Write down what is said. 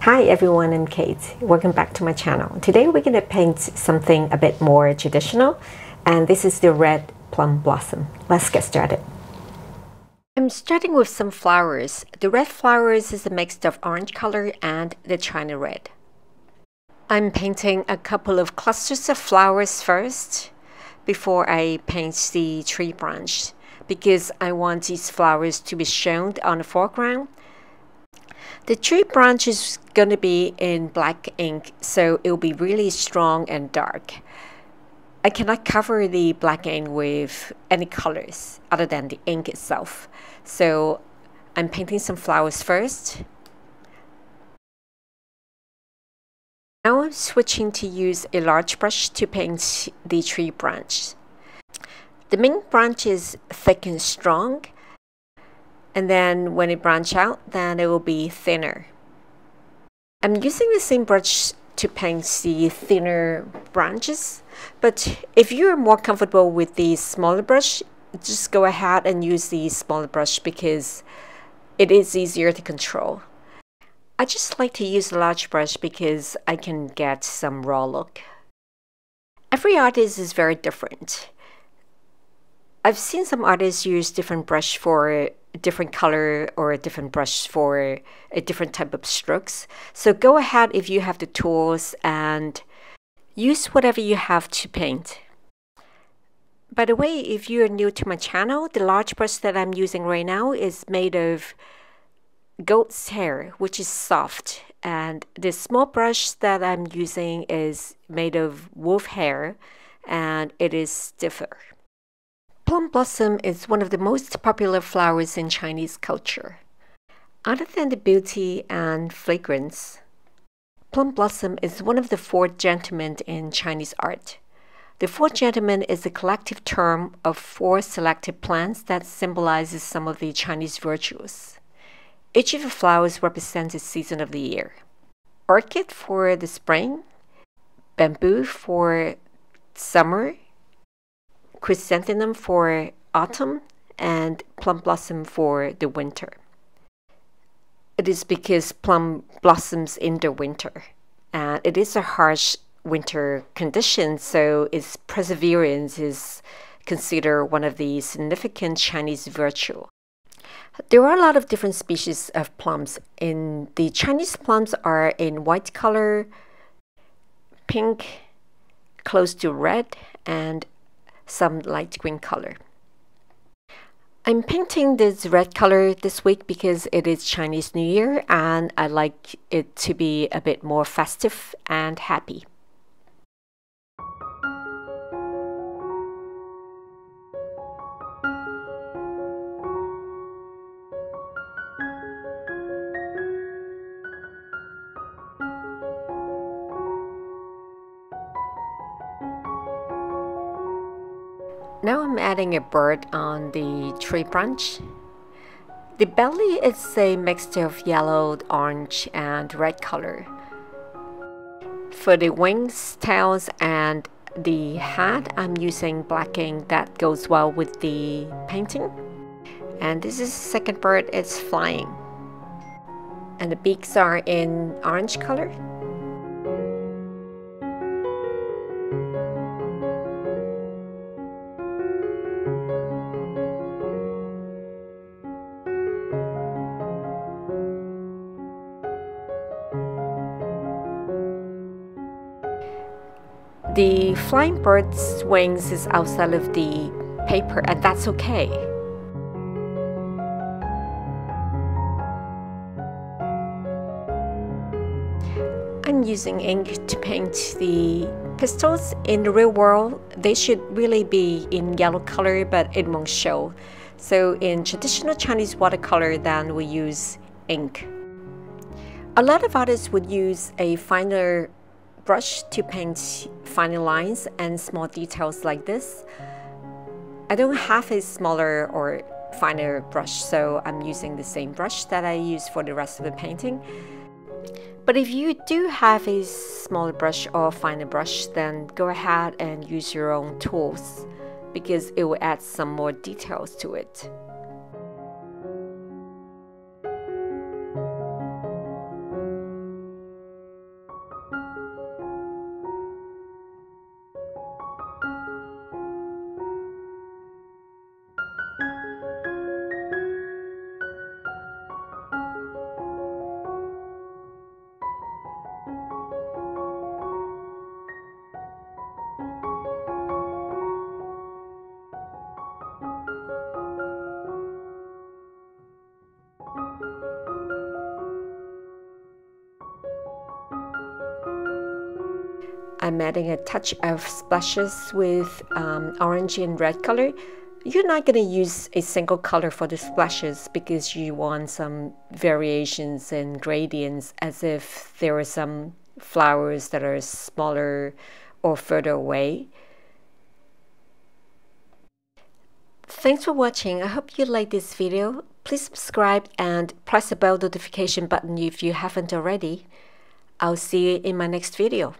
Hi everyone, I'm Kate. Welcome back to my channel. Today we're going to paint something a bit more traditional, and this is the red plum blossom. Let's get started. I'm starting with some flowers. The red flowers is a mix of orange color and the China red. I'm painting a couple of clusters of flowers first before I paint the tree branch, because I want these flowers to be shown on the foreground. The tree branch is going to be in black ink, so it will be really strong and dark. I cannot cover the black ink with any colors other than the ink itself. So I'm painting some flowers first. Now I'm switching to use a large brush to paint the tree branch. The main branch is thick and strong, and then when it branches out, then it will be thinner. I'm using the same brush to paint the thinner branches, but if you're more comfortable with the smaller brush, just go ahead and use the smaller brush because it is easier to control. I just like to use a large brush because I can get some raw look. Every artist is very different. I've seen some artists use different brush for a different color or a different brush for a different type of strokes. So go ahead if you have the tools and use whatever you have to paint. By the way, if you are new to my channel, the large brush that I'm using right now is made of goat's hair, which is soft. And the small brush that I'm using is made of wolf hair, and it is stiffer. Plum blossom is one of the most popular flowers in Chinese culture. Other than the beauty and fragrance, plum blossom is one of the four gentlemen in Chinese art. The four gentlemen is a collective term of four selected plants that symbolizes some of the Chinese virtues. Each of the flowers represents a season of the year. Orchid for the spring, bamboo for summer, chrysanthemum for autumn, and plum blossom for the winter. It is because plum blossoms in the winter, and it is a harsh winter condition, so its perseverance is considered one of the significant Chinese virtues. There are a lot of different species of plums. The Chinese plums are in white color, pink, close to red, and some light green color. I'm painting this red color this week because it is Chinese New Year and I like it to be a bit more festive and happy. Now I'm adding a bird on the tree branch. The belly is a mixture of yellow, orange, and red color. For the wings, tails, and the hat, I'm using black ink that goes well with the painting. And this is the second bird, it's flying. And the beaks are in orange color. The flying bird's wings is outside of the paper, and that's okay. I'm using ink to paint the pistils. In the real world, they should really be in yellow color, but it won't show. So in traditional Chinese watercolor, then we use ink. A lot of artists would use a finer brush to paint finer lines and small details like this. I don't have a smaller or finer brush, so I'm using the same brush that I use for the rest of the painting. But if you do have a smaller brush or finer brush, then go ahead and use your own tools because it will add some more details to it. I'm adding a touch of splashes with orange and red color. You're not going to use a single color for the splashes because you want some variations and gradients, as if there are some flowers that are smaller or further away. Thanks for watching. I hope you liked this video. Please subscribe and press the bell notification button if you haven't already. I'll see you in my next video.